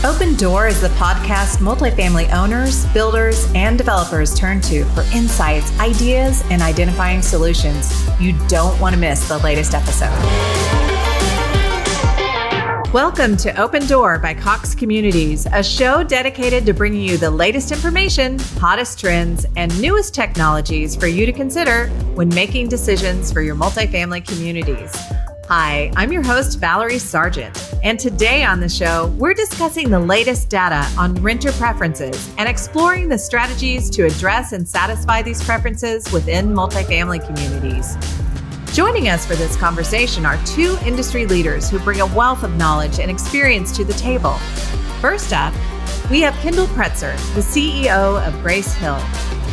Open Door is the podcast multifamily owners, builders, and developers turn to for insights, ideas, and identifying solutions. You don't want to miss the latest episode. Welcome to Open Door by Cox Communities, a show dedicated to bringing you the latest information, hottest trends, and newest technologies for you to consider when making decisions for your multifamily communities. Hi, I'm your host, Valerie Sargent, and today on the show, we're discussing the latest data on renter preferences and exploring the strategies to address and satisfy these preferences within multifamily communities. Joining us for this conversation are two industry leaders who bring a wealth of knowledge and experience to the table. First up, we have Kendall Pretzer, the CEO of Grace Hill.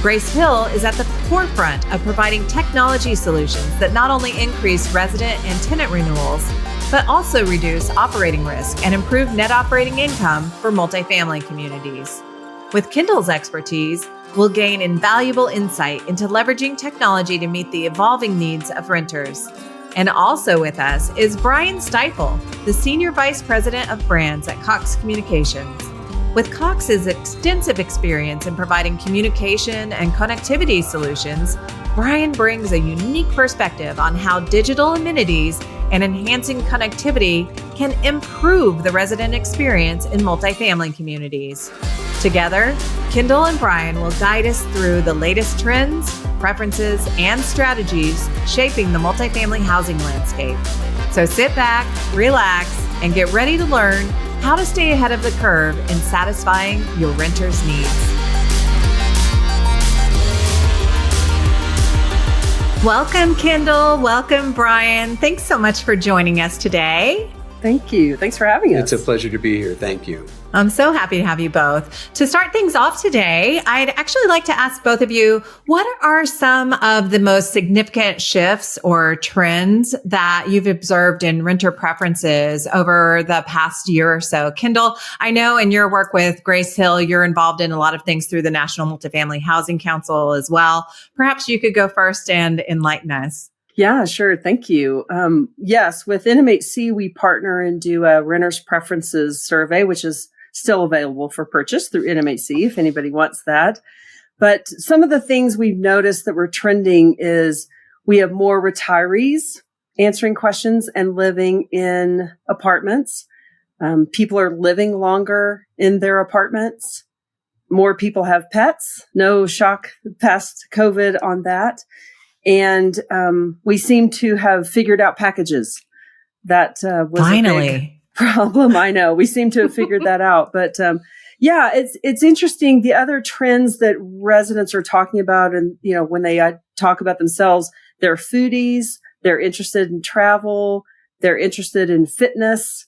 Grace Hill is at the forefront of providing technology solutions that not only increase resident and tenant renewals, but also reduce operating risk and improve net operating income for multifamily communities. With Kendall's expertise, we'll gain invaluable insight into leveraging technology to meet the evolving needs of renters. And also with us is Brian Stifel, the Senior Vice President of Brands at Cox Communications. With Cox's extensive experience in providing communication and connectivity solutions, Brian brings a unique perspective on how digital amenities and enhancing connectivity can improve the resident experience in multifamily communities. Together, Kendall and Brian will guide us through the latest trends, preferences, and strategies shaping the multifamily housing landscape. So sit back, relax, and get ready to learn how to stay ahead of the curve in satisfying your renters' needs. Welcome, Kendall. Welcome, Brian. Thanks so much for joining us today. Thank you. Thanks for having us. It's a pleasure to be here. Thank you. I'm so happy to have you both. To start things off today, I'd actually like to ask both of you, what are some of the most significant shifts or trends that you've observed in renter preferences over the past year or so? Kendall, I know in your work with Grace Hill, you're involved in a lot of things through the National Multifamily Housing Council as well. Perhaps you could go first and enlighten us. Yeah, sure. Thank you. Yes, with NMHC, we partner and do a renters preferences survey, which is still available for purchase through NMHC if anybody wants that. But some of the things we've noticed that we're trending is we have more retirees answering questions and living in apartments. People are living longer in their apartments. More people have pets. No shock past COVID on that. And we seem to have figured out packages. That was finally a big problem. I know we seem to have figured that out, but yeah, it's interesting. The other trends that residents are talking about, and when they talk about themselves, they're foodies. They're interested in travel. They're interested in fitness.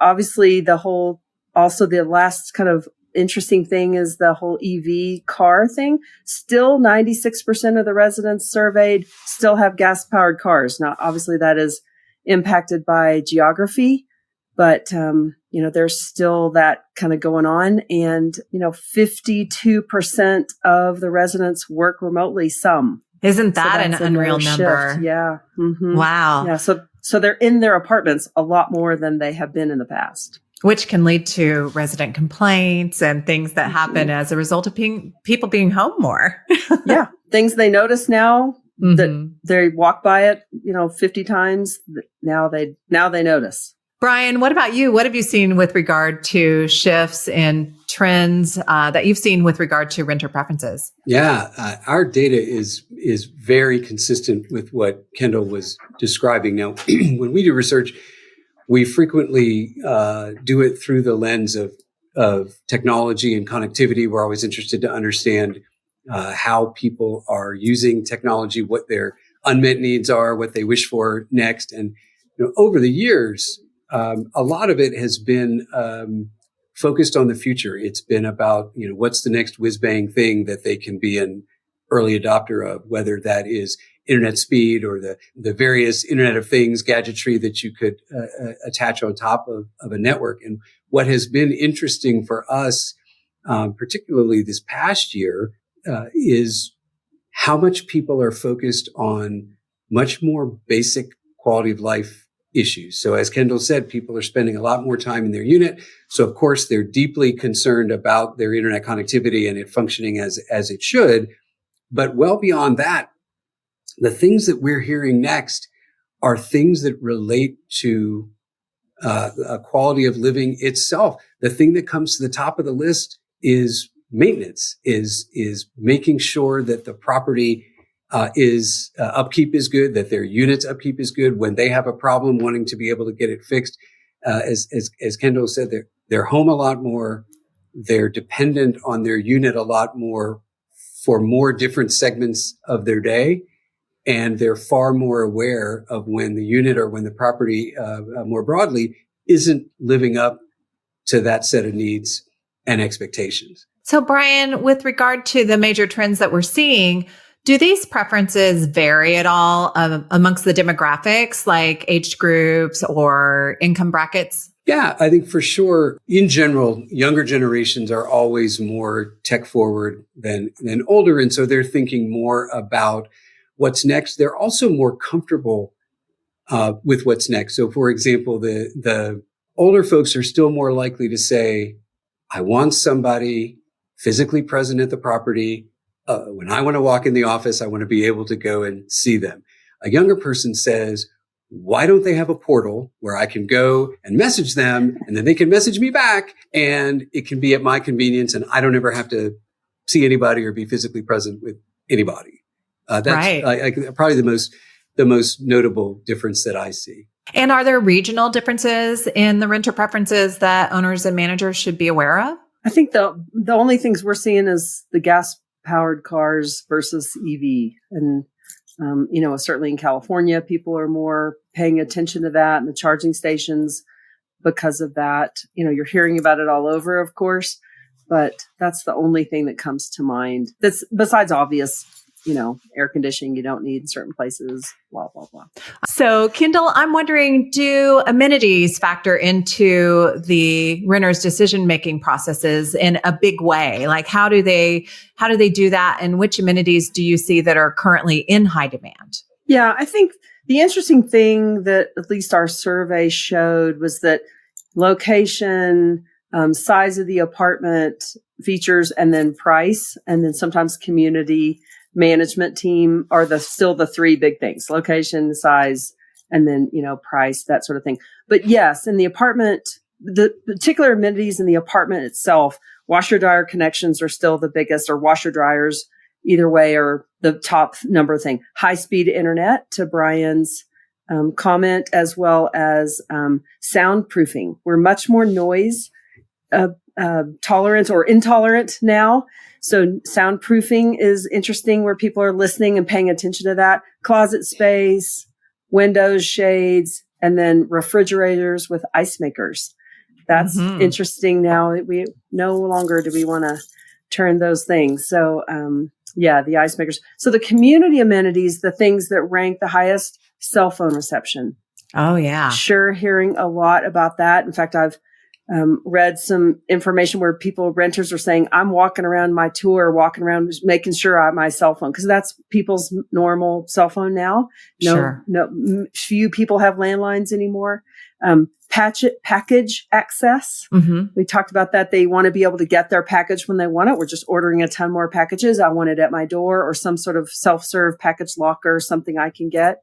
Obviously the last kind of interesting thing is the whole EV car thing. Still 96% of the residents surveyed still have gas powered cars. Now, obviously that is impacted by geography, but, there's still that kind of going on. And, 52% of the residents work remotely some. Isn't that an unreal number? Shift. Yeah. Mm-hmm. Wow. Yeah. So they're in their apartments a lot more than they have been in the past. Which can lead to resident complaints and things that happen as a result of people being home more. Yeah. Things they notice now that they walk by it, 50 times. Now they notice. Brian, what about you? What have you seen with regard to shifts and trends that you've seen with regard to renter preferences? Yeah, our data is very consistent with what Kendall was describing. Now, when we do research, we frequently do it through the lens of technology and connectivity. We're always interested to understand how people are using technology, what their unmet needs are, what they wish for next. And over the years, a lot of it has been focused on the future. It's been about what's the next whiz-bang thing that they can be an early adopter of, whether that is internet speed or the various Internet of Things gadgetry that you could attach on top of a network. And what has been interesting for us, particularly this past year, is how much people are focused on much more basic quality of life issues. So as Kendall said, people are spending a lot more time in their unit. So of course, they're deeply concerned about their internet connectivity and it functioning as it should. But well beyond that, the things that we're hearing next are things that relate to a quality of living itself. The thing that comes to the top of the list is maintenance, is making sure that the property is upkeep is good, that their unit's upkeep is good. When they have a problem, wanting to be able to get it fixed. As Kendall said, they're home a lot more. They're dependent on their unit a lot more for more different segments of their day. And they're far more aware of when the unit or when the property, more broadly, isn't living up to that set of needs and expectations. So, Brian, with regard to the major trends that we're seeing, do these preferences vary at all amongst the demographics, like age groups or income brackets? Yeah, I think for sure, in general, younger generations are always more tech forward than older. And so they're thinking more about what's next. They're also more comfortable with what's next. So, for example, the older folks are still more likely to say, I want somebody physically present at the property. When I want to walk in the office, I want to be able to go and see them. A younger person says, why don't they have a portal where I can go and message them and then they can message me back and it can be at my convenience and I don't ever have to see anybody or be physically present with anybody. That's right. Probably the most notable difference that I see. And are there regional differences in the renter preferences that owners and managers should be aware of? I think the only things we're seeing is the gas powered cars versus EV. And, certainly in California, people are more paying attention to that and the charging stations because of that. You're hearing about it all over, of course, but that's the only thing that comes to mind. That's besides obvious, air conditioning you don't need in certain places, blah, blah, blah. So, Kendall, I'm wondering, do amenities factor into the renters' decision-making processes in a big way? Like, how do they do that? And which amenities do you see that are currently in high demand? Yeah, I think the interesting thing that at least our survey showed was that location, size of the apartment, features, and then price, and then sometimes community management team are still the three big things: location, size, and then, price, that sort of thing. But yes, in the apartment, the particular amenities in the apartment itself, washer dryer connections are still the biggest, or washer dryers, either way, are the top number thing. High speed internet, to Brian's comment, as well as soundproofing. We're much more noise tolerant or intolerant now. So soundproofing is interesting, where people are listening and paying attention to that. Closet space, windows, shades, and then refrigerators with ice makers. That's interesting now. We no longer do we want to turn those things. So, the ice makers. So the community amenities, the things that rank the highest: cell phone reception. Oh, yeah. Sure, hearing a lot about that. In fact, I've read some information where renters are saying, I'm walking around making sure I have my cell phone, because that's people's normal cell phone now. Few people have landlines anymore. Package access. Mm-hmm. We talked about that. They want to be able to get their package when they want it. We're just ordering a ton more packages. I want it at my door, or some sort of self-serve package locker, something I can get.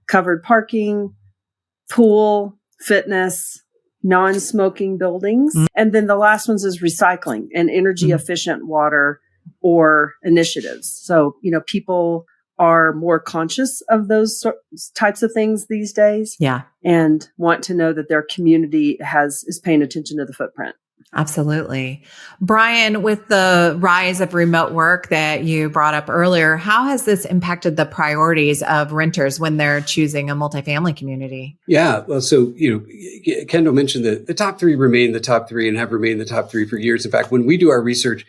Covered parking, pool, fitness, non-smoking buildings. Mm-hmm. And then the last ones is recycling and energy efficient water or initiatives. So, people are more conscious of those types of things these days. Yeah. And want to know that their community is paying attention to the footprint. Absolutely. Brian, with the rise of remote work that you brought up earlier, how has this impacted the priorities of renters when they're choosing a multifamily community? Yeah. Well, so, Kendall mentioned that the top three remain the top three and have remained the top three for years. In fact, when we do our research,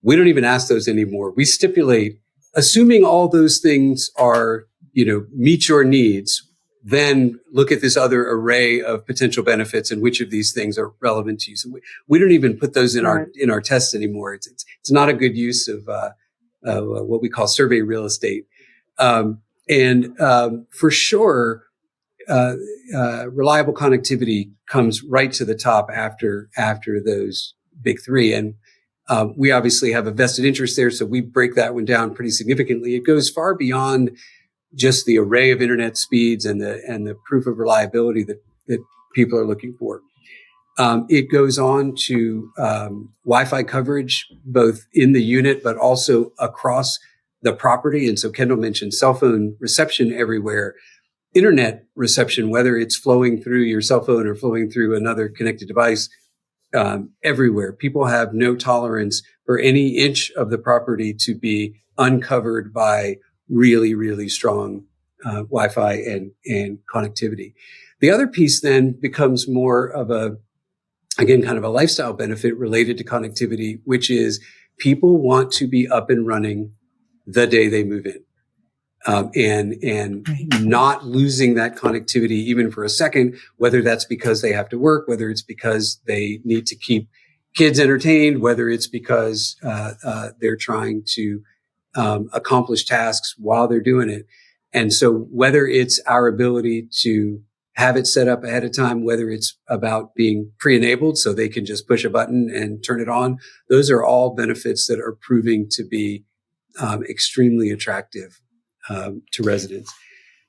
we don't even ask those anymore. We stipulate, assuming all those things are, meet your needs, then look at this other array of potential benefits and which of these things are relevant to you. So we don't even put those in our tests anymore. It's not a good use of what we call survey real estate. For sure, reliable connectivity comes right to the top after those big three. And we obviously have a vested interest there, so we break that one down pretty significantly. It goes far beyond just the array of internet speeds and the proof of reliability that people are looking for. It goes on to Wi-Fi coverage, both in the unit, but also across the property. And so Kendall mentioned cell phone reception everywhere, internet reception, whether it's flowing through your cell phone or flowing through another connected device, everywhere. People have no tolerance for any inch of the property to be uncovered by really, really strong Wi-Fi and connectivity. The other piece then becomes more of again, kind of a lifestyle benefit related to connectivity, which is people want to be up and running the day they move in. And not losing that connectivity even for a second, whether that's because they have to work, whether it's because they need to keep kids entertained, whether it's because they're trying to accomplish tasks while they're doing it. And so whether it's our ability to have it set up ahead of time, whether it's about being pre-enabled so they can just push a button and turn it on, those are all benefits that are proving to be extremely attractive to residents.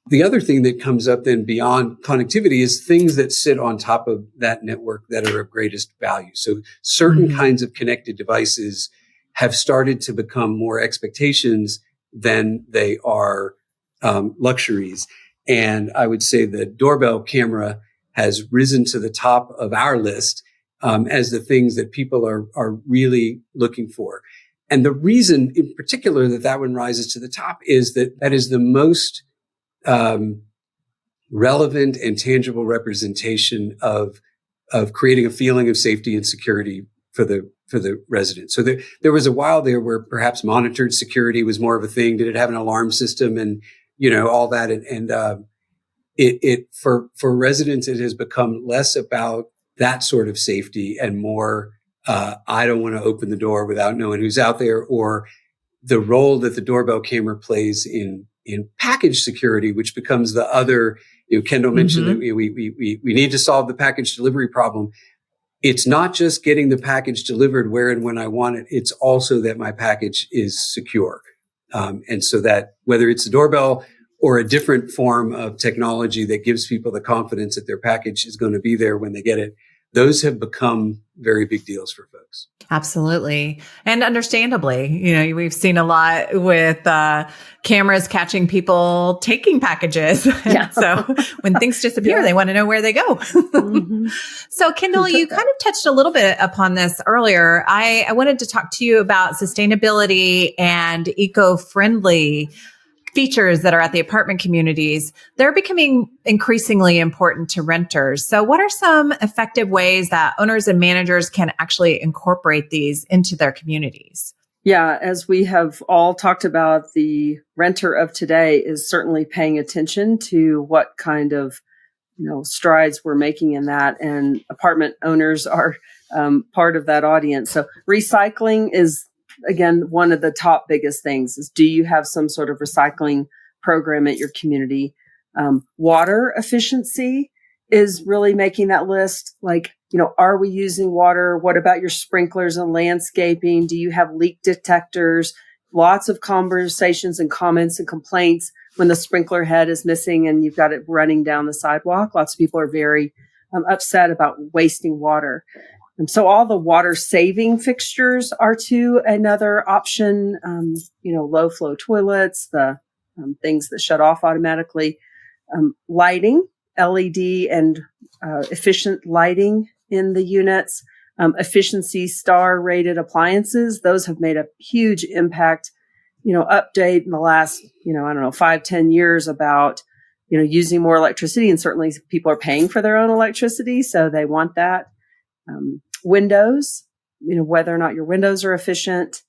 The other thing that comes up then beyond connectivity is things that sit on top of that network that are of greatest value. So certain kinds of connected devices have started to become more expectations than they are luxuries. And I would say the doorbell camera has risen to the top of our list as the things that people are really looking for. And the reason in particular that one rises to the top is that is the most relevant and tangible representation of creating a feeling of safety and security for the residents. So there was a while there where perhaps monitored security was more of a thing. Did it have an alarm system and all that? And for residents, it has become less about that sort of safety and more I don't want to open the door without knowing who's out there, or the role that the doorbell camera plays in package security, which becomes the other. Kendall mentioned that we need to solve the package delivery problem. It's not just getting the package delivered where and when I want it. It's also that my package is secure. And so that whether it's a doorbell or a different form of technology that gives people the confidence that their package is going to be there when they get it, those have become very big deals for folks. Absolutely. And understandably, we've seen a lot with cameras catching people taking packages. Yeah. So when things disappear, they want to know where they go. So Kendall, you kind of touched a little bit upon this earlier. I wanted to talk to you about sustainability and eco-friendly features that are at the apartment communities. They're becoming increasingly important to renters. So what are some effective ways that owners and managers can actually incorporate these into their communities? Yeah, as we have all talked about, the renter of today is certainly paying attention to what kind of strides we're making in that, and apartment owners are part of that audience. So recycling is, again, one of the top biggest things is, do you have some sort of recycling program at your community? Water efficiency is really making that list. Like, are we using water? What about your sprinklers and landscaping? Do you have leak detectors? Lots of conversations and comments and complaints when the sprinkler head is missing and you've got it running down the sidewalk. Lots of people are very upset about wasting water. And so all the water saving fixtures are another option, low flow toilets, the things that shut off automatically, lighting, LED and efficient lighting in the units, efficiency star rated appliances. Those have made a huge impact, update in the last, 5-10 years about, using more electricity. And certainly people are paying for their own electricity, so they want that. Windows, whether or not your windows are efficient.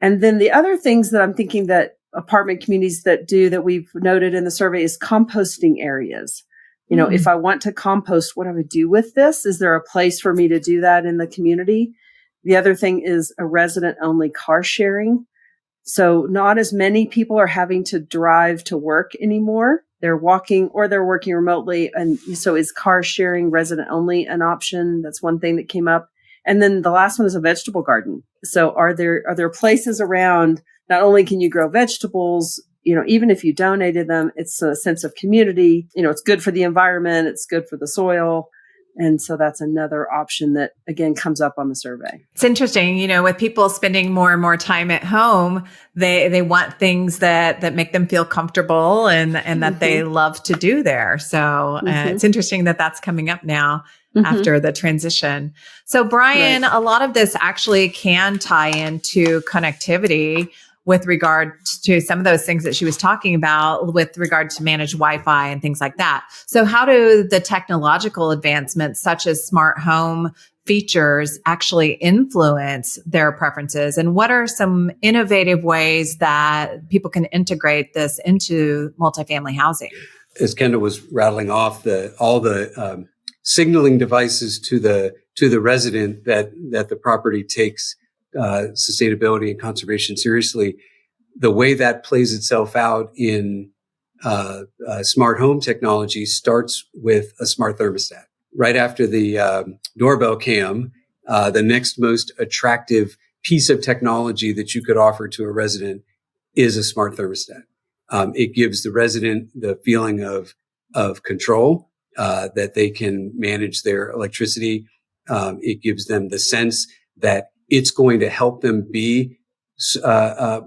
And then the other things that I'm thinking that apartment communities that we've noted in the survey is composting areas. If I want to compost, what do I do with this? Is there a place for me to do that in the community? The other thing is a resident only car sharing. So not as many people are having to drive to work anymore. they're walking or they're working remotely. And so is car sharing resident only an option? That's one thing that came up. And then the last one is a vegetable garden. So are there places around, not only can you grow vegetables, even if you donated them, it's a sense of community, it's good for the environment, it's good for the soil. And so that's another option that, again, comes up on the survey. It's interesting, with people spending more and more time at home, they want things that make them feel comfortable and that they love to do there. So it's interesting that that's coming up now after the transition. So Brian, a lot of this actually can tie into connectivity with regard to some of those things that she was talking about with regard to managed Wi-Fi and things like that. So how do the technological advancements such as smart home features actually influence their preferences? And what are some innovative ways that people can integrate this into multifamily housing? As Kendall was rattling off all the signaling devices to the resident that the property takes sustainability and conservation seriously, the way that plays itself out in smart home technology starts with a smart thermostat. Right after the doorbell cam, the next most attractive piece of technology that you could offer to a resident is a smart thermostat. It gives the resident the feeling of control, that they can manage their electricity. It gives them the sense that it's going to help them be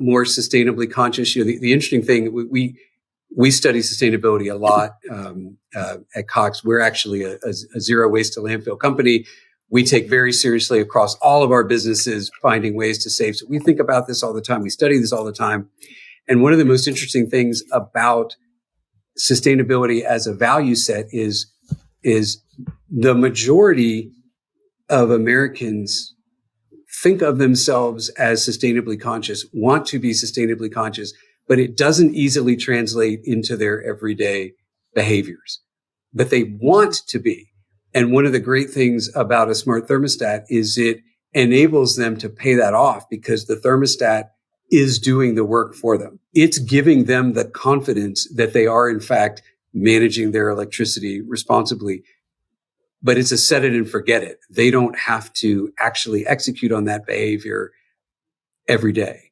more sustainably conscious. The interesting thing, we study sustainability a lot at Cox. We're actually a zero waste to landfill company. We take very seriously across all of our businesses finding ways to save. So we think about this all the time. We study this all the time. And one of the most interesting things about sustainability as a value set is the majority of Americans think of themselves as sustainably conscious, want to be sustainably conscious, but it doesn't easily translate into their everyday behaviors. But they want to be. And one of the great things about a smart thermostat is it enables them to pay that off because the thermostat is doing the work for them. It's giving them the confidence that they are, in fact, managing their electricity responsibly. But it's a set it and forget it. They don't have to actually execute on that behavior every day,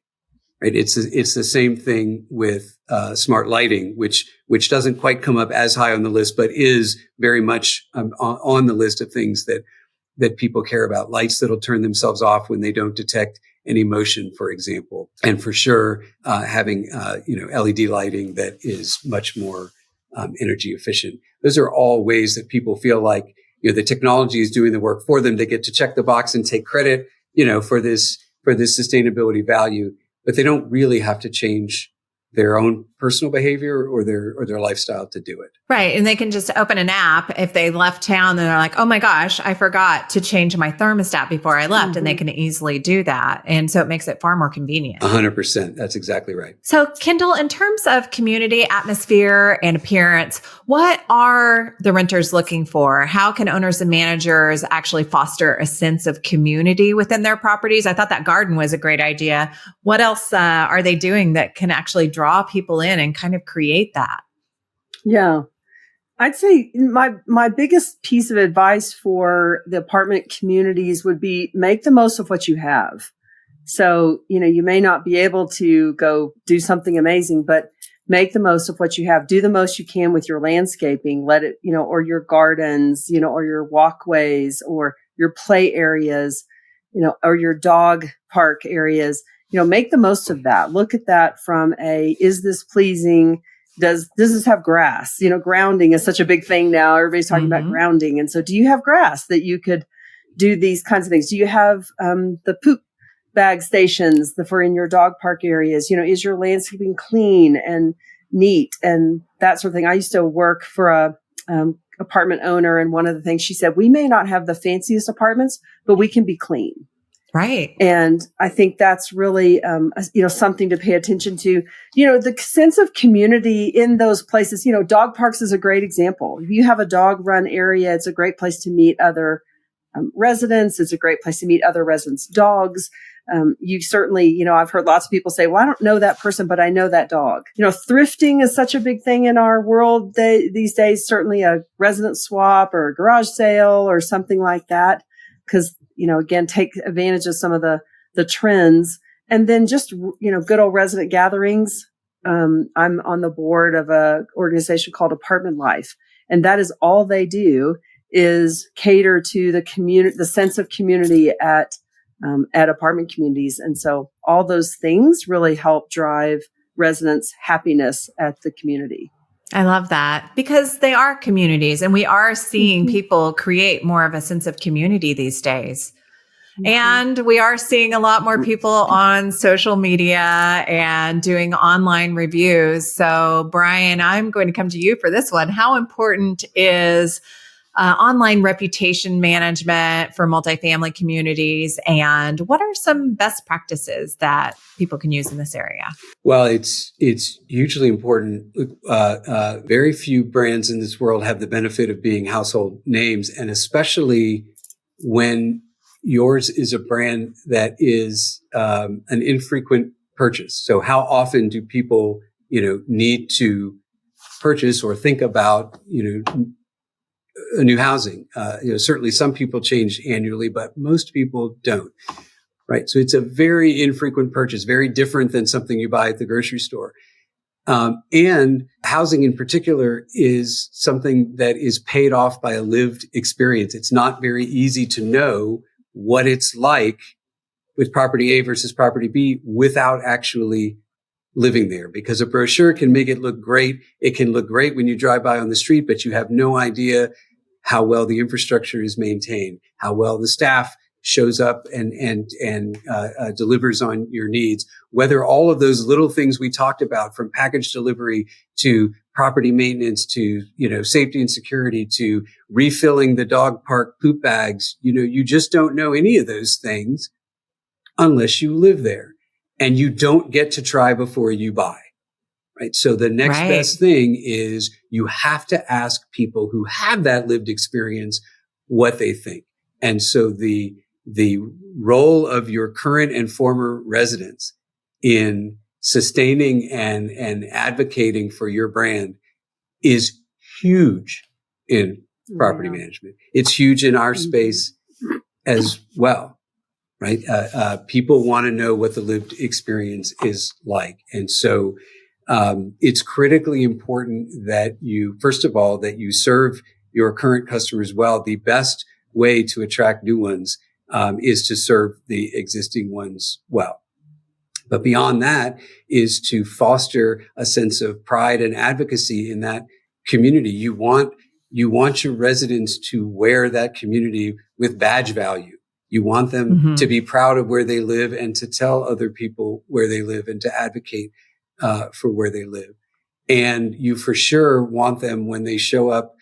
right? It's the same thing with smart lighting, which doesn't quite come up as high on the list, but is very much on the list of things that people care about. Lights that'll turn themselves off when they don't detect any motion, for example, and for sure having LED lighting that is much more energy efficient. Those are all ways that people feel like the technology is doing the work for them. They get to check the box and take credit, for this sustainability value, but they don't really have to change their own personal behavior or their lifestyle to do it. Right. And they can just open an app if they left town and they're like, oh my gosh, I forgot to change my thermostat before I left. And they can easily do that. And so it makes it far more convenient. 100%. That's exactly right. So Kendall, in terms of community atmosphere and appearance, what are the renters looking for? How can owners and managers actually foster a sense of community within their properties? I thought that garden was a great idea. What else are they doing that can actually draw people in and kind of create that? Yeah. I'd say my biggest piece of advice for the apartment communities would be make the most of what you have. So, you may not be able to go do something amazing, but make the most of what you have. Do the most you can with your landscaping, let it, or your gardens, or your walkways or your play areas, or your dog park areas. Make the most of that. Look at that from is this pleasing? Does this have grass? Grounding is such a big thing now. Everybody's talking about grounding. And so do you have grass that you could do these kinds of things? Do you have the poop bag stations for in your dog park areas? Is your landscaping clean and neat and that sort of thing? I used to work for a apartment owner. And one of the things she said, we may not have the fanciest apartments, but we can be clean. Right. And I think that's really, something to pay attention to, the sense of community in those places. Dog parks is a great example. If you have a dog run area, it's a great place to meet other residents. It's a great place to meet other residents' dogs. You certainly, I've heard lots of people say, well, I don't know that person, but I know that dog. Thrifting is such a big thing in our world these days, certainly a resident swap or a garage sale or something like that. Because, again, take advantage of some of the trends. And then just, good old resident gatherings. I'm on the board of a organization called Apartment Life. And that is all they do is cater to the community, the sense of community at apartment communities. And so all those things really help drive residents' happiness at the community. I love that because they are communities and we are seeing people create more of a sense of community these days. And we are seeing a lot more people on social media and doing online reviews. So Brian, I'm going to come to you for this one. How important is online reputation management for multifamily communities? And what are some best practices that people can use in this area? Well, it's hugely important. Very few brands in this world have the benefit of being household names, and especially when yours is a brand that is an infrequent purchase. So how often do people, need to purchase or think about, a new housing? Certainly some people change annually, but most people don't. Right. So it's a very infrequent purchase, very different than something you buy at the grocery store. And housing in particular is something that is paid off by a lived experience. It's not very easy to know what it's like with property A versus property B without actually living there, because a brochure can make it look great. It can look great when you drive by on the street, but you have no idea how well the infrastructure is maintained, how well the staff shows up and delivers on your needs, whether all of those little things we talked about, from package delivery to property maintenance to, safety and security to refilling the dog park poop bags, you just don't know any of those things unless you live there, and you don't get to try before you buy. Right. So the next best thing is you have to ask people who have that lived experience what they think. And so the role of your current and former residents in sustaining and advocating for your brand is huge in property management. It's huge in our space as well, right? People want to know what the lived experience is like. And so it's critically important that you, first of all, that you serve your current customers well. The best way to attract new ones is to serve the existing ones well. But beyond that is to foster a sense of pride and advocacy in that community. You want your residents to wear that community with badge value. You want them to be proud of where they live and to tell other people where they live and to advocate for where they live. And you for sure want them, when they show up,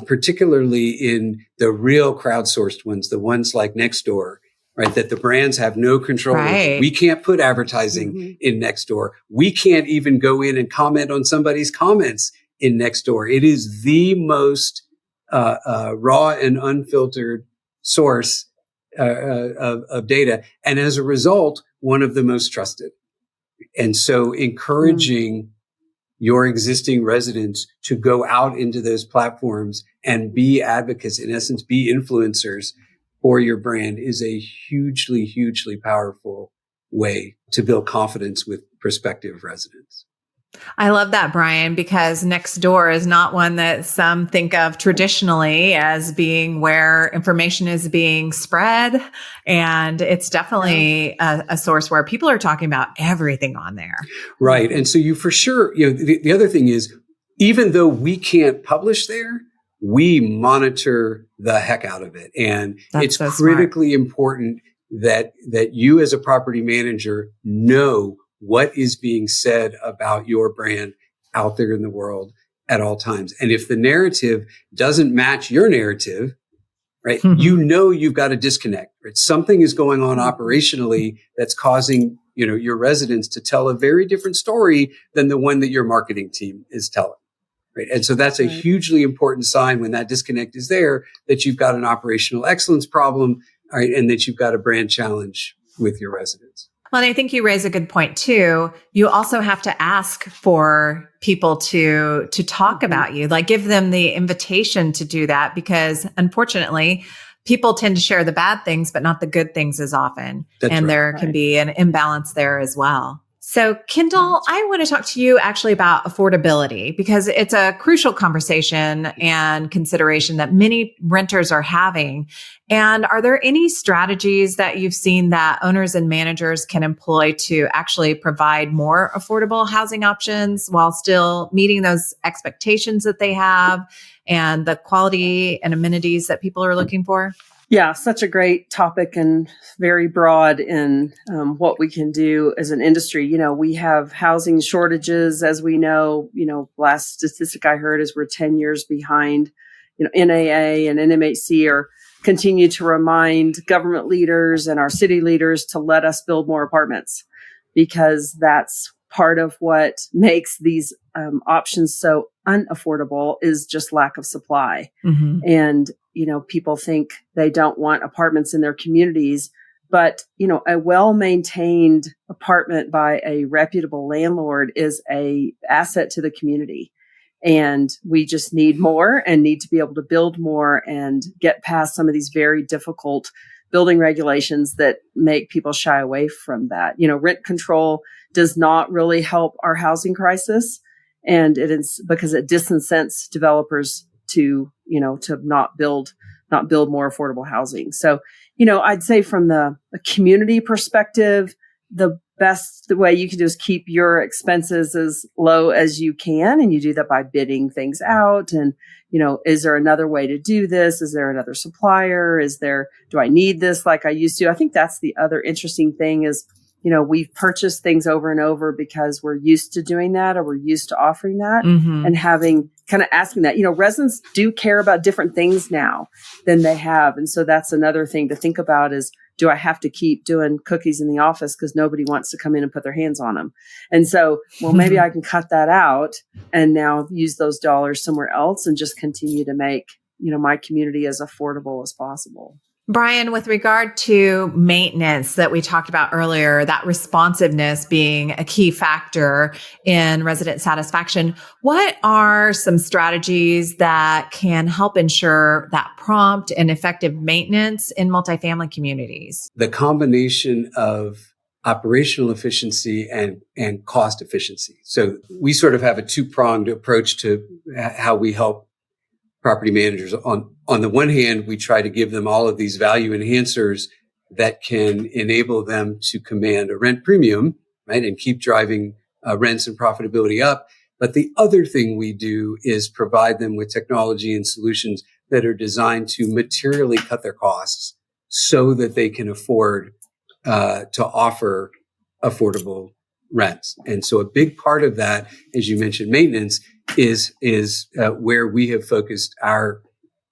particularly in the real crowdsourced ones, the ones like Nextdoor, right, that the brands have no control over. We can't put advertising in Nextdoor. We can't even go in and comment on somebody's comments in Nextdoor. It is the most raw and unfiltered source of data, and as a result, one of the most trusted. And so encouraging your existing residents to go out into those platforms and be advocates, in essence, be influencers for your brand, is a hugely, hugely powerful way to build confidence with prospective residents. I love that, Brian, because Nextdoor is not one that some think of traditionally as being where information is being spread. And it's definitely a source where people are talking about everything on there. Right. And so you for sure, the other thing is, even though we can't publish there, we monitor the heck out of it. And it's so critically important that you as a property manager know what is being said about your brand out there in the world at all times. And if the narrative doesn't match your narrative, right, you've got a disconnect. Right? Something is going on operationally that's causing, your residents to tell a very different story than the one that your marketing team is telling. right? And so that's a hugely important sign when that disconnect is there, that you've got an operational excellence problem, right? And that you've got a brand challenge with your residents. Well, and I think you raise a good point too. You also have to ask for people to talk about you, like give them the invitation to do that, because unfortunately, people tend to share the bad things, but not the good things as often. That's and right. there can be an imbalance there as well. So, Kendall, I want to talk to you actually about affordability, because it's a crucial conversation and consideration that many renters are having. And are there any strategies that you've seen that owners and managers can employ to actually provide more affordable housing options while still meeting those expectations that they have and the quality and amenities that people are looking for? Yeah, such a great topic and very broad in what we can do as an industry. You know, we have housing shortages, as we know. You know, last statistic I heard is we're 10 years behind. You know, NAA and NMHC are continue to remind government leaders and our city leaders to let us build more apartments, because that's part of what makes these options so unaffordable, is just lack of supply. Mm-hmm. And you know, people think they don't want apartments in their communities, but, you know, a well-maintained apartment by a reputable landlord is a asset to the community. And we just need more and need to be able to build more and get past some of these very difficult building regulations that make people shy away from that. You know, rent control does not really help our housing crisis. And it is because it disincents developers to, you know, to not build more affordable housing. So, you know, I'd say from the community perspective, the best way you can do is keep your expenses as low as you can. And you do that by bidding things out. And, you know, is there another way to do this? Is there another supplier? Do I need this like I used to? I think that's the other interesting thing is, you know, we've purchased things over and over because we're used to doing that, or we're used to offering that, and having kind of asking that. You know, residents do care about different things now than they have. And so that's another thing to think about is, do I have to keep doing cookies in the office because nobody wants to come in and put their hands on them? And so, well, maybe I can cut that out and now use those dollars somewhere else and just continue to make, you know, my community as affordable as possible. Brian, with regard to maintenance that we talked about earlier, that responsiveness being a key factor in resident satisfaction, what are some strategies that can help ensure that prompt and effective maintenance in multifamily communities? The combination of operational efficiency and cost efficiency. So we sort of have a two-pronged approach to how we help property managers. On the one hand, we try to give them all of these value enhancers that can enable them to command a rent premium, right, and keep driving rents and profitability up. But the other thing we do is provide them with technology and solutions that are designed to materially cut their costs so that they can afford to offer affordable rents. And so a big part of that, as you mentioned, maintenance is where we have focused our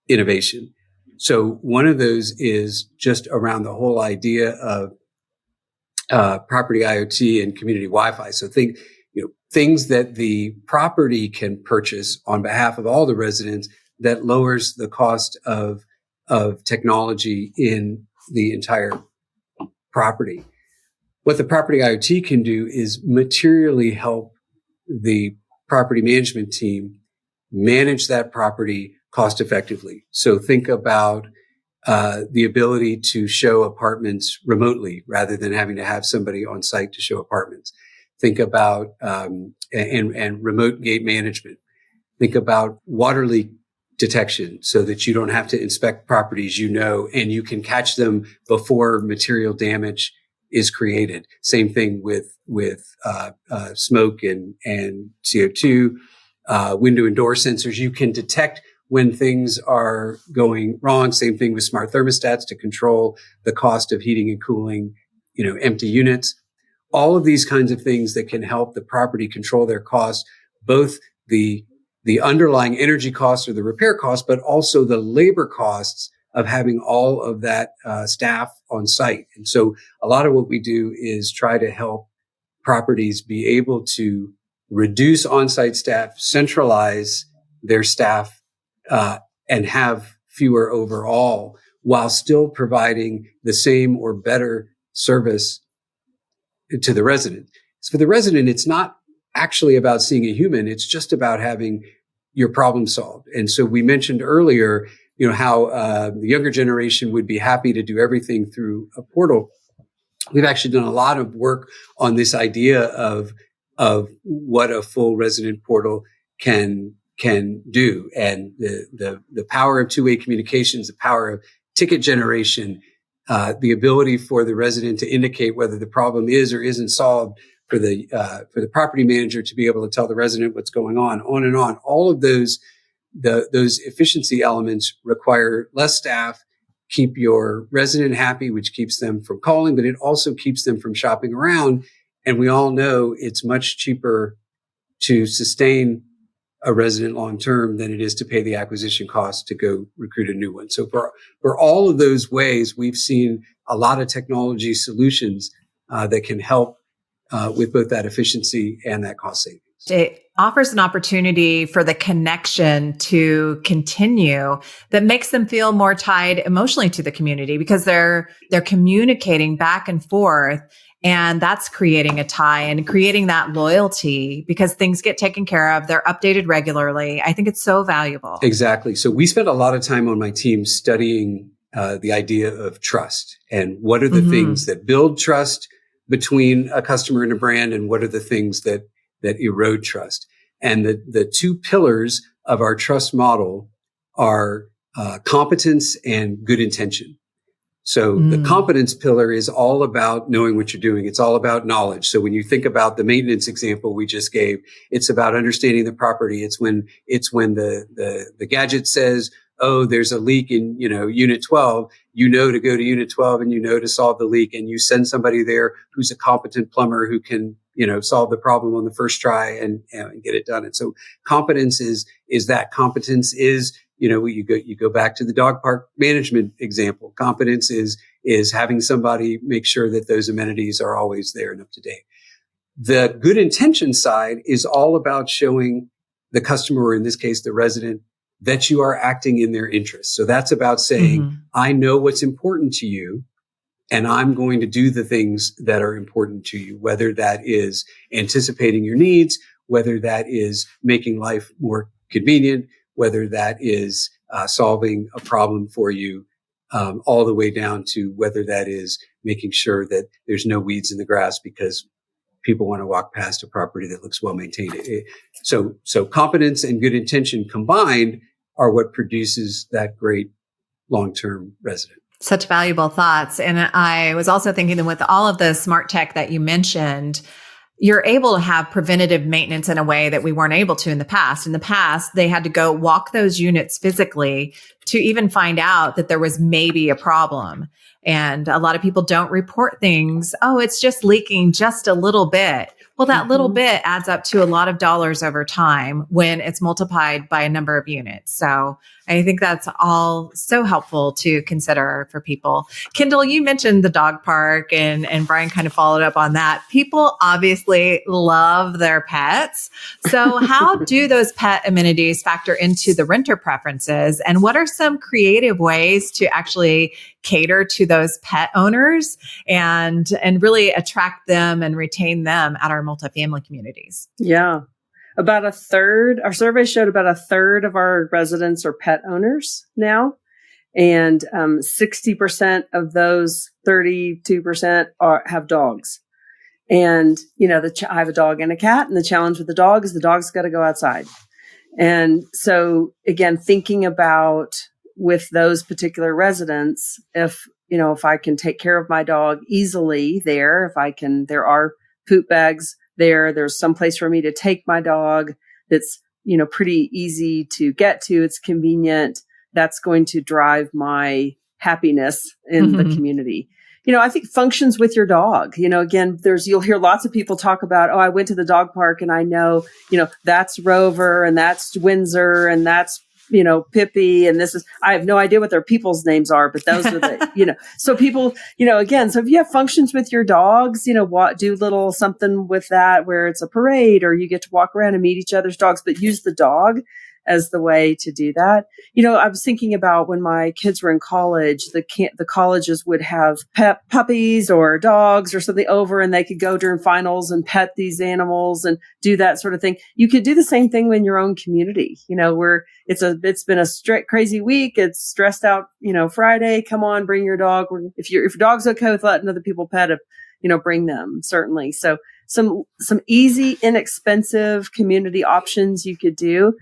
innovation. So one of those is just around the whole idea of property IoT and community Wi-Fi. So think, you know, things that the property can purchase on behalf of all the residents that lowers the cost of technology in the entire property. What the property IoT can do is materially help the property management team manage that property cost effectively. So think about the ability to show apartments remotely rather than having to have somebody on site to show apartments. Think about and remote gate management. Think about water leak detection so that you don't have to inspect properties, you know, and you can catch them before material damage is created. Same thing with smoke and CO2, window and door sensors. You can detect when things are going wrong. Same thing with smart thermostats to control the cost of heating and cooling, you know, empty units. All of these kinds of things that can help the property control their costs, both the underlying energy costs or the repair costs, but also the labor costs of having all of that staff on site. And so a lot of what we do is try to help properties be able to reduce on-site staff, centralize their staff and have fewer overall, while still providing the same or better service to the resident. So for the resident, it's not actually about seeing a human. It's just about having your problem solved. And so we mentioned earlier, how the younger generation would be happy to do everything through a portal. We've actually done a lot of work on this idea of what a full resident portal can do, and the power of two-way communications, the power of ticket generation, the ability for the resident to indicate whether the problem is or isn't solved, for the property manager to be able to tell the resident what's going on and on. All of those efficiency elements require less staff, keep your resident happy, which keeps them from calling, but it also keeps them from shopping around. And we all know it's much cheaper to sustain a resident long-term than it is to pay the acquisition cost to go recruit a new one. So for all of those ways, we've seen a lot of technology solutions that can help with both that efficiency and that cost savings. It offers an opportunity for the connection to continue that makes them feel more tied emotionally to the community, because they're communicating back and forth. And that's creating a tie and creating that loyalty, because things get taken care of. They're updated regularly. I think it's so valuable. Exactly. So we spent a lot of time on my team studying the idea of trust, and what are the things that build trust between a customer and a brand, and what are the things that erode trust. And the two pillars of our trust model are competence and good intention. So the competence pillar is all about knowing what you're doing. It's all about knowledge. So when you think about the maintenance example we just gave, it's about understanding the property. It's when the gadget says, oh, there's a leak in, unit 12, to go to unit 12 and to solve the leak. And you send somebody there who's a competent plumber who can, solve the problem on the first try and get it done. And so competence is that. Competence is, you go back to the dog park management example. Competence is having somebody make sure that those amenities are always there and up to date. The good intention side is all about showing the customer, or in this case, the resident, that you are acting in their interest. So that's about saying, I know what's important to you, and I'm going to do the things that are important to you, whether that is anticipating your needs, whether that is making life more convenient, whether that is solving a problem for you, all the way down to whether that is making sure that there's no weeds in the grass because people want to walk past a property that looks well maintained. So competence and good intention combined are what produces that great long-term resident. Such valuable thoughts. And I was also thinking that with all of the smart tech that you mentioned, you're able to have preventative maintenance in a way that we weren't able to in the past. In the past, they had to go walk those units physically to even find out that there was maybe a problem. And a lot of people don't report things. Oh, it's just leaking just a little bit. Well, that little bit adds up to a lot of dollars over time when it's multiplied by a number of units. So I think that's all so helpful to consider for people. Kendall, you mentioned the dog park, and Brian kind of followed up on that. People obviously love their pets. So how do those pet amenities factor into the renter preferences? And what are some creative ways to actually cater to those pet owners and really attract them and retain them at our multifamily communities? Yeah. About a third, our survey showed about a third of our residents are pet owners now. And 60% of those 32% have dogs. And, I have a dog and a cat, and the challenge with the dog is the dog's got to go outside. And so again, thinking about with those particular residents, if I can take care of my dog easily there are poop bags there's some place for me to take my dog that's, pretty easy to get to. It's convenient. That's going to drive my happiness in the community. I think functions with your dog. Again, you'll hear lots of people talk about, oh, I went to the dog park and I know, that's Rover and that's Windsor and that's, Pippi, and I have no idea what their people's names are, but those are the, so people, again, so if you have functions with your dogs, do little something with that where it's a parade or you get to walk around and meet each other's dogs, but use the dog as the way to do that. I was thinking about when my kids were in college, the colleges would have pet puppies or dogs or something over, and they could go during finals and pet these animals and do that sort of thing. You could do the same thing in your own community, where it's been a strict, crazy week. It's stressed out, Friday, come on, bring your dog. If your dog's okay with letting other people pet it, bring them, certainly. So some easy, inexpensive community options you could do.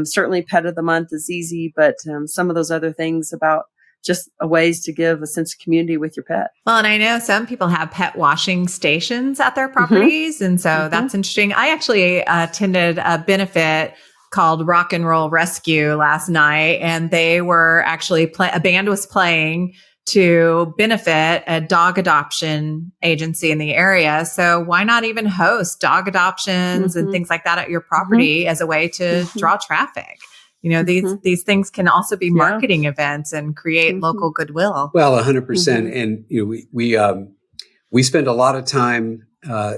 Certainly pet of the month is easy, but some of those other things about just ways to give a sense of community with your pet. Well, and I know some people have pet washing stations at their properties. And so that's interesting. I actually attended a benefit called Rock and Roll Rescue last night, and they were actually a band was playing to benefit a dog adoption agency in the area. So why not even host dog adoptions and things like that at your property as a way to draw traffic? These things can also be marketing events and create local goodwill. Well, 100%. And we spend a lot of time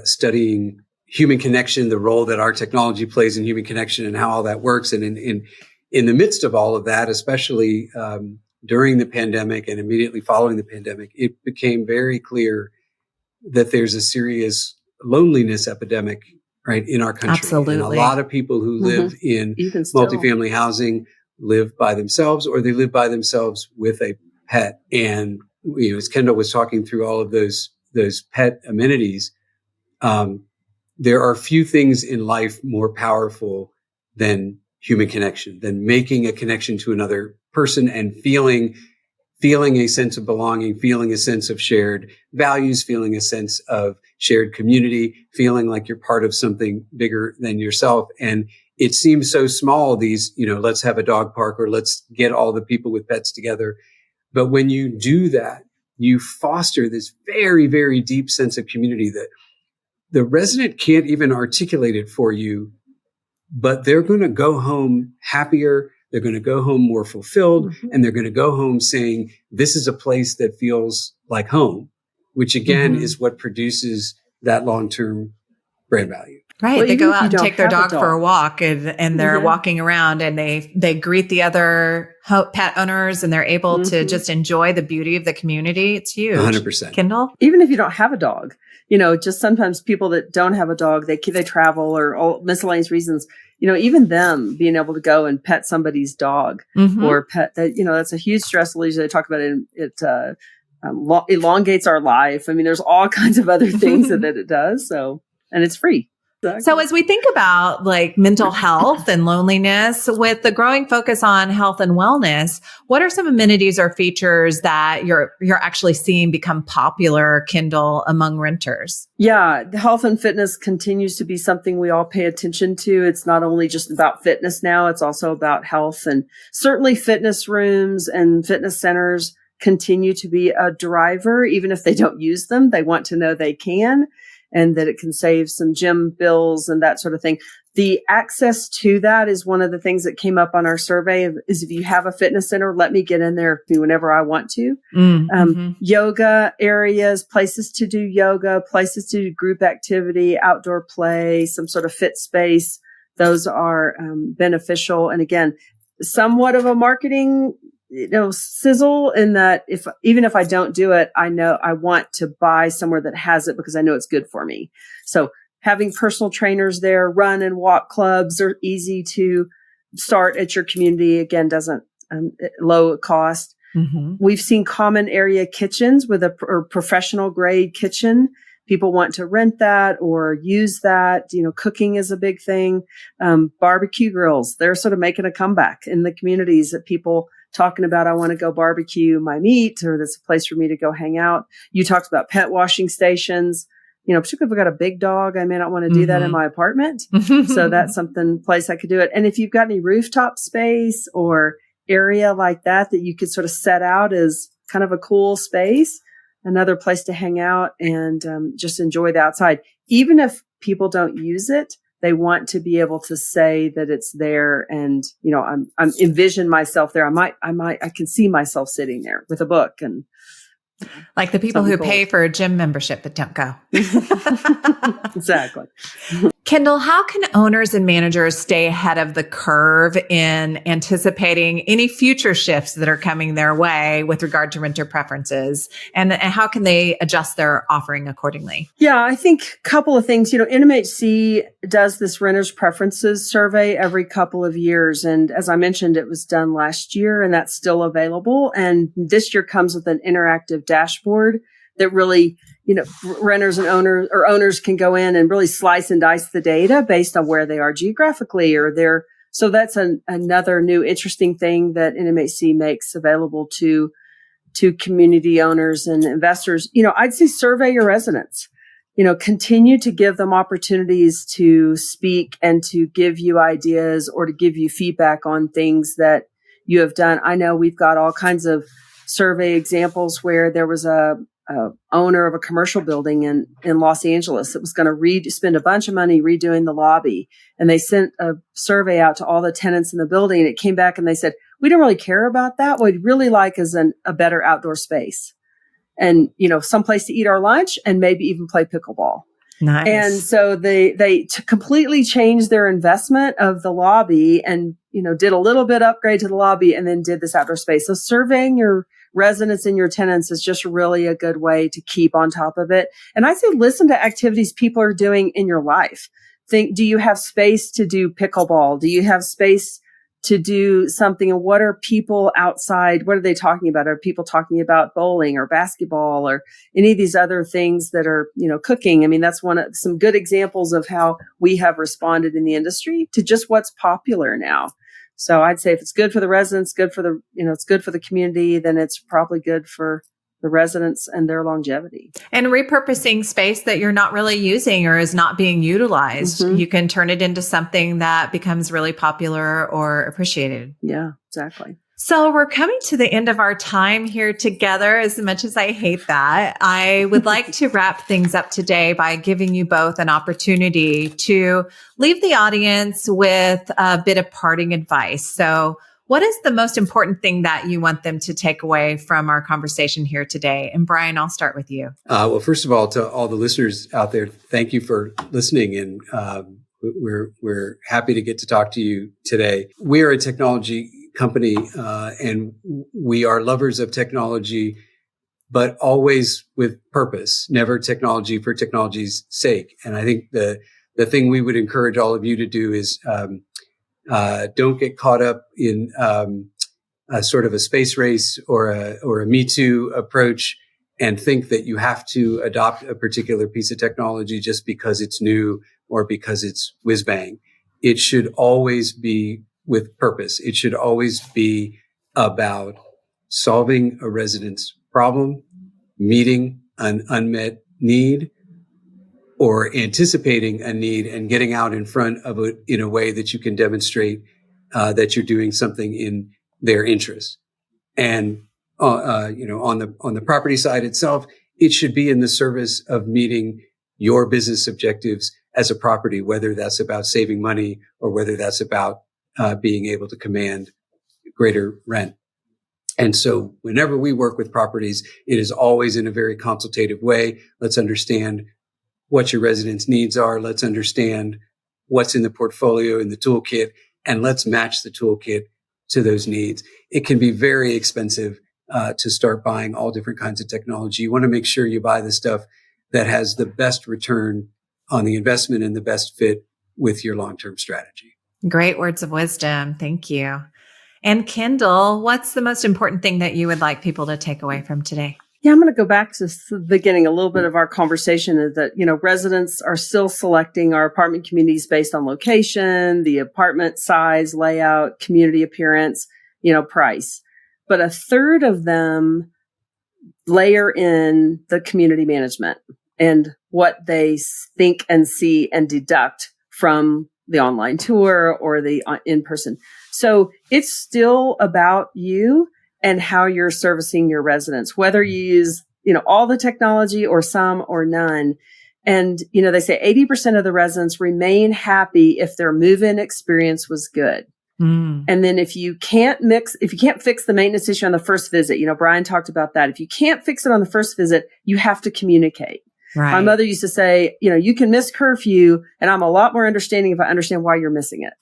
studying human connection, the role that our technology plays in human connection, and how all that works. And in the midst of all of that, especially during the pandemic and immediately following the pandemic, it became very clear that there's a serious loneliness epidemic, right, in our country. Absolutely. And a lot of people who live in multifamily housing live by themselves, or they live by themselves with a pet. And, as Kendall was talking through all of those pet amenities, there are few things in life more powerful than human connection, than making a connection to another person and feeling a sense of belonging, feeling a sense of shared values, feeling a sense of shared community, feeling like you're part of something bigger than yourself. And it seems so small, these, let's have a dog park, or let's get all the people with pets together. But when you do that, you foster this very, very deep sense of community that the resident can't even articulate it for you, but they're going to go home happier. They're going to go home more fulfilled, and they're going to go home saying, this is a place that feels like home, which again is what produces that long-term brand value. Right. Well, they go out and take their dog for a walk, and they're walking around, and they greet the other pet owners, and they're able to just enjoy the beauty of the community. It's huge. 100%. Kendall? Even if you don't have a dog, just sometimes people that don't have a dog, they travel or all miscellaneous reasons, even them being able to go and pet somebody's dog or pet that, that's a huge stress relief. They talk about it elongates our life. I mean, there's all kinds of other things that it does. So, and it's free. Exactly. So as we think about mental health and loneliness, with the growing focus on health and wellness, what are some amenities or features that you're actually seeing become popular, Kendall, among renters? Yeah, the health and fitness continues to be something we all pay attention to. It's not only just about fitness now, it's also about health. And certainly fitness rooms and fitness centers continue to be a driver. Even if they don't use them, they want to know they can, and that it can save some gym bills and that sort of thing. The access to that is one of the things that came up on our survey is if you have a fitness center, let me get in there whenever I want to. Yoga areas, places to do yoga, places to do group activity, outdoor play, some sort of fit space. Those are beneficial. And again, somewhat of a marketing sizzle in that even if I don't do it, I know I want to buy somewhere that has it because I know it's good for me. So having personal trainers there, run and walk clubs are easy to start at your community. Again, doesn't low cost. We've seen common area kitchens with a professional grade kitchen. People want to rent that or use that. Cooking is a big thing. Barbecue grills, they're sort of making a comeback in the communities that people talking about, I want to go barbecue my meat, or that's a place for me to go hang out. You talked about pet washing stations. Particularly if I've got a big dog, I may not want to do that in my apartment. So that's place I could do it. And if you've got any rooftop space or area like that you could sort of set out as kind of a cool space, another place to hang out and just enjoy the outside. Even if people don't use it, they want to be able to say that it's there, and I'm envision myself there. I can see myself sitting there with a book, and like the people who pay for a gym membership but don't go. Exactly. Kendall, how can owners and managers stay ahead of the curve in anticipating any future shifts that are coming their way with regard to renter preferences? And how can they adjust their offering accordingly? Yeah, I think a couple of things. NMHC does this renters preferences survey every couple of years. And as I mentioned, it was done last year and that's still available. And this year comes with an interactive dashboard that really, renters and owners can go in and really slice and dice the data based on where they are geographically so that's another new interesting thing that NMHC makes available to community owners and investors. I'd say survey your residents, continue to give them opportunities to speak and to give you ideas or to give you feedback on things that you have done. I know we've got all kinds of survey examples where there was a owner of a commercial building in Los Angeles that was going to spend a bunch of money redoing the lobby. And they sent a survey out to all the tenants in the building. And it came back and they said, we don't really care about that. What we'd really like is a better outdoor space and, someplace to eat our lunch and maybe even play pickleball. Nice. And so they completely changed their investment of the lobby and, did a little bit upgrade to the lobby and then did this outdoor space. So surveying your residents and your tenants is just really a good way to keep on top of it. And I say, listen to activities people are doing in your life. Do you have space to do pickleball? Do you have space to do something? And what are people outside? What are they talking about? Are people talking about bowling or basketball or any of these other things that are, cooking? I mean, that's some good examples of how we have responded in the industry to just what's popular now. So I'd say if it's good for the residents, it's good for the community, then it's probably good for the residents and their longevity. And repurposing space that you're not really using or is not being utilized, you can turn it into something that becomes really popular or appreciated. Yeah, exactly. So we're coming to the end of our time here together. As much as I hate that, I would like to wrap things up today by giving you both an opportunity to leave the audience with a bit of parting advice. So what is the most important thing that you want them to take away from our conversation here today? And Brian, I'll start with you. Well, first of all, to all the listeners out there, thank you for listening. And we're happy to get to talk to you today. We are a technology company, and we are lovers of technology, but always with purpose, never technology for technology's sake. And I think the thing we would encourage all of you to do is don't get caught up in a sort of a space race or a Me Too approach and think that you have to adopt a particular piece of technology just because it's new or because it's whiz bang. It should always be with purpose. It should always be about solving a resident's problem, meeting an unmet need, or anticipating a need and getting out in front of it in a way that you can demonstrate that you're doing something in their interest. And on the property side itself, it should be in the service of meeting your business objectives as a property, whether that's about saving money or whether that's about being able to command greater rent. And so whenever we work with properties, it is always in a very consultative way. Let's understand what your residents' needs are. Let's understand what's in the portfolio, in the toolkit, and let's match the toolkit to those needs. It can be very expensive to start buying all different kinds of technology. You want to make sure you buy the stuff that has the best return on the investment and the best fit with your long-term strategy. Great words of wisdom. Thank you. And Kendall, what's the most important thing that you would like people to take away from today? Yeah, I'm going to go back to the beginning. A little bit of our conversation is that, residents are still selecting our apartment communities based on location, the apartment size, layout, community appearance, price. But a third of them layer in the community management and what they think and see and deduct from the online tour or the in-person. So it's still about you and how you're servicing your residents, whether you use, all the technology or some or none. And, they say 80% of the residents remain happy if their move-in experience was good. And then if you can't fix the maintenance issue on the first visit, Brian talked about that. If you can't fix it on the first visit, you have to communicate. Right. My mother used to say, you can miss curfew, and I'm a lot more understanding if I understand why you're missing it.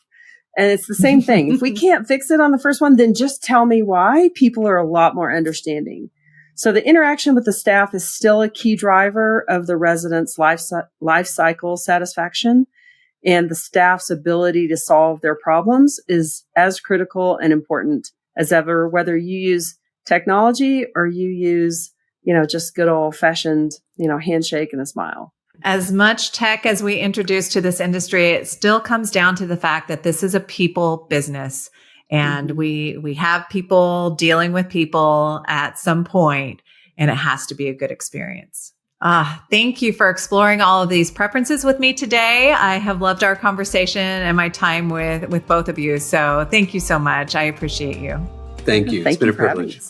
And it's the same thing. If we can't fix it on the first one, then just tell me why. People are a lot more understanding. So the interaction with the staff is still a key driver of the residents' life cycle satisfaction. And the staff's ability to solve their problems is as critical and important as ever, whether you use technology or you use, just good old fashioned, handshake and a smile. As much tech as we introduce to this industry, it still comes down to the fact that this is a people business, and we have people dealing with people at some point, and it has to be a good experience. Thank you for exploring all of these preferences with me today. I have loved our conversation and my time with both of you. So thank you so much. I appreciate you. Thank you. It's been a privilege.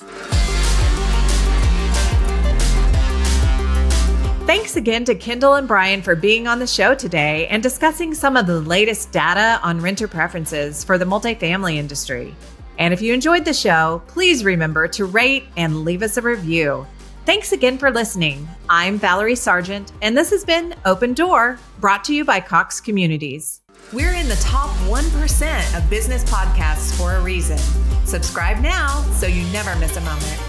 Thanks again to Kendall and Brian for being on the show today and discussing some of the latest data on renter preferences for the multifamily industry. And if you enjoyed the show, please remember to rate and leave us a review. Thanks again for listening. I'm Valerie Sargent, and this has been Open Door, brought to you by Cox Communities. We're in the top 1% of business podcasts for a reason. Subscribe now so you never miss a moment.